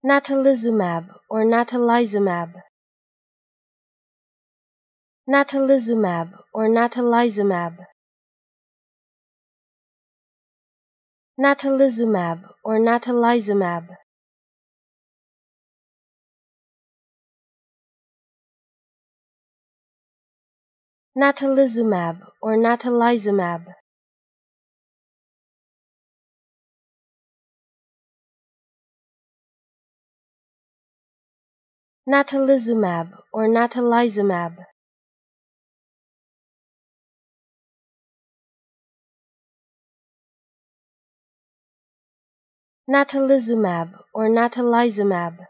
Natalizumab or natalizumab. Natalizumab or natalizumab. Natalizumab or natalizumab. Natalizumab or natalizumab. Natalizumab or natalizumab. Natalizumab or natalizumab.